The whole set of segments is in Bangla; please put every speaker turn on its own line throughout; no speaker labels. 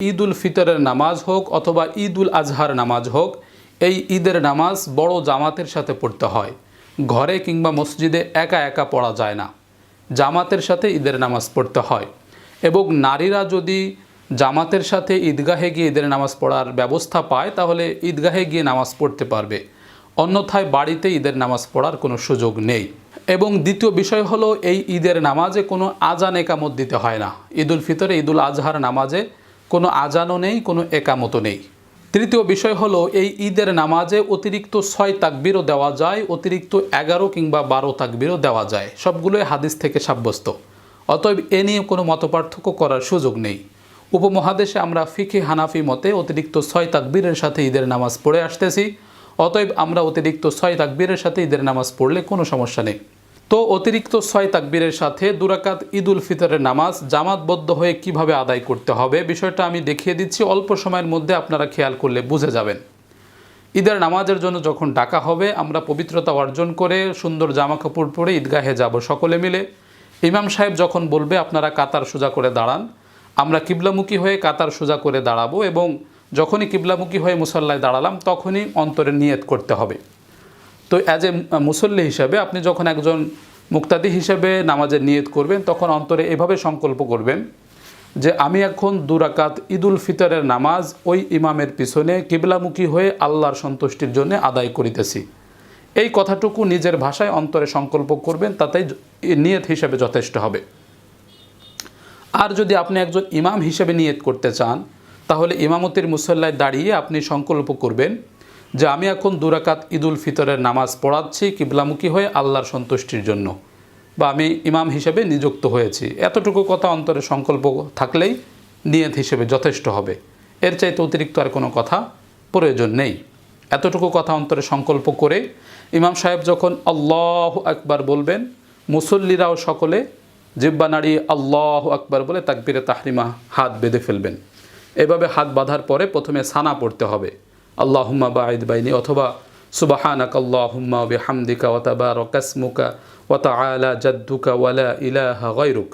ঈদ উল ফিতরের নামাজ হোক অথবা ঈদ উল আজহার নামাজ হোক, এই ঈদের নামাজ বড় জামাতের সাথে পড়তে হয়। ঘরে কিংবা মসজিদে একা একা পড়া যায় না, জামাতের সাথে ঈদের নামাজ পড়তে হয়। এবং নারীরা যদি জামাতের সাথে ঈদগাহে গিয়ে ঈদের নামাজ পড়ার ব্যবস্থা পায় তাহলে ঈদগাহে গিয়ে নামাজ পড়তে পারবে, অন্যথায় বাড়িতে ঈদের নামাজ পড়ার কোনো সুযোগ নেই। এবং দ্বিতীয় বিষয় হলো, এই ঈদের নামাজে কোনো আজান একামত দিতে হয় না। ঈদ উল ফিতরে ঈদ উল আজহার নামাজে কোনো আজানও নেই, কোনো একামতও নেই। তৃতীয় বিষয় হলো, এই ঈদের নামাজে অতিরিক্ত 6 তাকবীরও দেওয়া যায়, অতিরিক্ত 11 কিংবা 12 তাকবীরও দেওয়া যায়। সবগুলোই হাদিস থেকে সাব্যস্ত। অতএব এ নিয়ে কোনো মতপার্থক্য করার সুযোগ নেই। উপমহাদেশে আমরা ফিকে হানাফি মতে অতিরিক্ত 6 তাকবীরের সাথে ঈদের নামাজ পড়ে আসতেছি। অতএব আমরা অতিরিক্ত 6 তাকবীরের সাথে ঈদের নামাজ পড়লে কোনো সমস্যা নেই। তো অতিরিক্ত 6 তাকবীরের সাথে 2 রাকাত ঈদ উল ফিতরের নামাজ জামাতবদ্ধ হয়ে কিভাবে আদায় করতে হবে বিষয়টা আমি দেখিয়ে দিচ্ছি। অল্প সময়ের মধ্যে আপনারা খেয়াল করলে বুঝে যাবেন। ঈদের নামাজের জন্য যখন ডাকা হবে, আমরা পবিত্রতা অর্জন করে সুন্দর জামা কাপড় পরে ঈদগাহে যাব সকলে মিলে। ইমাম সাহেব যখন বলবে আপনারা কাতার সোজা করে দাঁড়ান, আমরা কিবলামুখী হয়ে কাতার সোজা করে দাঁড়াবো এবং যখনই কিবলামুখী হয়ে মুসল্লায় দাঁড়ালাম তখনই অন্তরে নিয়ত করতে হবে। তো অ্যাজ এ মুসল্লি হিসাবে আপনি যখন একজন মুক্তাদি হিসেবে নামাজের নিয়ত করবেন, তখন অন্তরে এভাবে সংকল্প করবেন যে আমি এখন 2 রাকাত ঈদ উল ফিতরের নামাজ ওই ইমামের পিছনে কিবলামুখী হয়ে আল্লাহর সন্তুষ্টির জন্য আদায় করিতেছি। এই কথাটুকু নিজের ভাষায় অন্তরে সংকল্প করবেন, তাতেই নিয়ত হিসেবে যথেষ্ট হবে। আর যদি আপনি একজন ইমাম হিসেবে নিয়ত করতে চান, তাহলে ইমামতির মুসল্লায় দাঁড়িয়ে আপনি সংকল্প করবেন যে আমি এখন 2 রাকাত ঈদ উল ফিতরের নামাজ পড়াচ্ছি কিবলামুখী হয়ে আল্লাহর সন্তুষ্টির জন্য, বা আমি ইমাম হিসেবে নিযুক্ত হয়েছি। এতটুকু কথা অন্তরে সংকল্প থাকলেই নিয়ত হিসেবে যথেষ্ট হবে। এর চাইতে অতিরিক্ত আর কোনো কথা প্রয়োজন নেই। এতটুকু কথা অন্তরে সংকল্প করে ইমাম সাহেব যখন আল্লাহু আকবার বলবেন, মুসল্লিরাও সকলে জিব্বা নাড়িয়ে আল্লাহু আকবার বলে তাকবীরে তাহরিমা হাত বেঁধে ফেলবেন। এভাবে হাত বাঁধার পরে প্রথমে সানা পড়তে হবে, আল্লাহুম্মা বাঈদ বাইনি, অথবা সুবহানাকা আল্লাহুম্মা ওয়া বিহামদিকা ওয়া তাবারাকা ইসমুকা ওয়া তাআলা জাদ্দুকা ওয়া লা ইলাহা গায়রুক।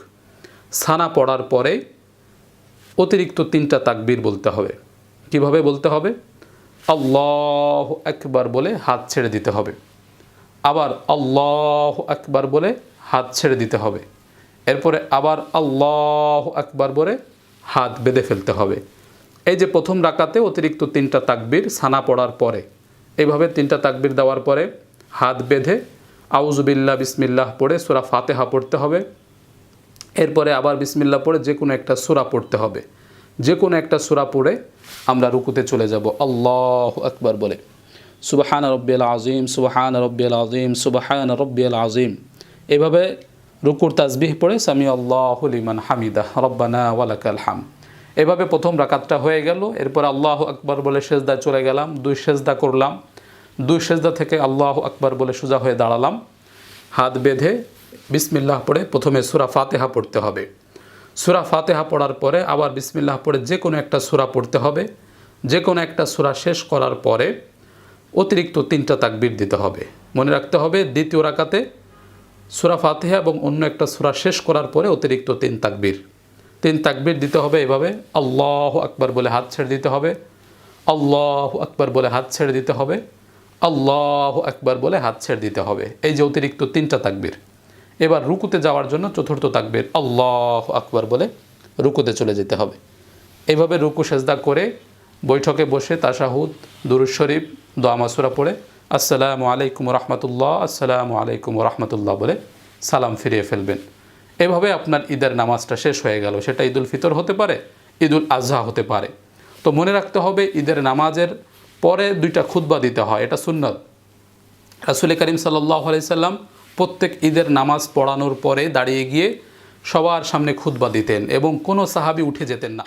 সানা পড়ার পরে অতিরিক্ত 3টা তাকবীর বলতে হবে। কিভাবে বলতে হবে? আল্লাহু আকবার বলে হাত ছেড়ে দিতে হবে, আবার আল্লাহু আকবার বলে হাত ছেড়ে দিতে হবে, এরপরে আবার আল্লাহু আকবার বলে হাত বেঁধে ফেলতে হবে। এই যে প্রথম রাকাতে অতিরিক্ত 3টা তাকবীর সানা পড়ার পরে, এইভাবে 3টা তাকবীর দেওয়ার পরে হাত বেঁধে আউযু বিল্লাহ বিসমিল্লাহ পড়ে সূরা ফাতিহা পড়তে হবে। এরপরে আবার বিসমিল্লাহ পড়ে যে কোনো একটা সূরা পড়তে হবে। যে কোনো একটা সূরা পড়ে আমরা রুকুতে চলে যাব আল্লাহু আকবার বলে। সুবহান রব্বিয়াল আযীম, সুবহান রব্বিয়াল আযীম, সুবহান রব্বিয়াল আযীম। এভাবে রুকুর তাসবিহ পড়ে সামি আল্লাহু লিমান হামিদাহ রব্বানা ওয়া লাকাল হামদ। এভাবে প্রথম রাকাতটা হয়ে গেল। এরপর আল্লাহু আকবার বলে সেজদায় চলে গেলাম, 2 সেজদা করলাম। 2 সেজদা থেকে আল্লাহু আকবার বলে সোজা হয়ে দাঁড়ালাম, হাত বেঁধে বিসমিল্লাহ পড়ে প্রথমে সূরা ফাতিহা পড়তে হবে। সূরা ফাতিহা পড়ার পরে আবার বিসমিল্লাহ পড়ে যে কোনো একটা সূরা পড়তে হবে। যে কোনো একটা সূরা শেষ করার পরে অতিরিক্ত 3টা তাকবীর দিতে হবে। মনে রাখতে হবে, দ্বিতীয় রাকাতে সূরা ফাতিহা এবং অন্য একটা সূরা শেষ করার পরে অতিরিক্ত 3 তাকবীর। 3 তাকবীর দিতে হবে। এভাবে আল্লাহু আকবার বলে হাত ছেড়ে দিতে হবে, আল্লাহু আকবার বলে হাত ছেড়ে দিতে হবে, আল্লাহু আকবার বলে হাত ছেড়ে দিতে হবে। এই যে অতিরিক্ত 3টা তাকবীর। এবার রুকুতে যাওয়ার জন্য 4র্থ তাকবীর আল্লাহু আকবার বলে রুকুতে চলে যেতে হবে। এইভাবে রুকু সেজদা করে বৈঠকে বসে তাশাহুদ, দুরূদ শরীফ, দোয়া মাসুরা পড়ে আসসালামু আলাইকুম রাহমাতুল্লাহ, আসসালামু আলাইকুম রাহমাতুল্লাহ বলে সালাম ফিরিয়ে ফেলবেন। এভাবে আপনার ঈদের নামাজটা শেষ হয়ে গেল। সেটা ঈদ উল ফিতর হতে পারে, ঈদ উল আজহা হতে পারে। তো মনে রাখতে হবে, ঈদের নামাজের পরে 2টা খুতবা দিতে হয়, এটা সুন্নত। রাসূল করিম সাল্লাল্লাহু আলাইহি সাল্লাম প্রত্যেক ঈদের নামাজ পড়ানোর পরে দাঁড়িয়ে গিয়ে সবার সামনে খুতবা দিতেন এবং কোনো সাহাবী উঠে যেতেন না।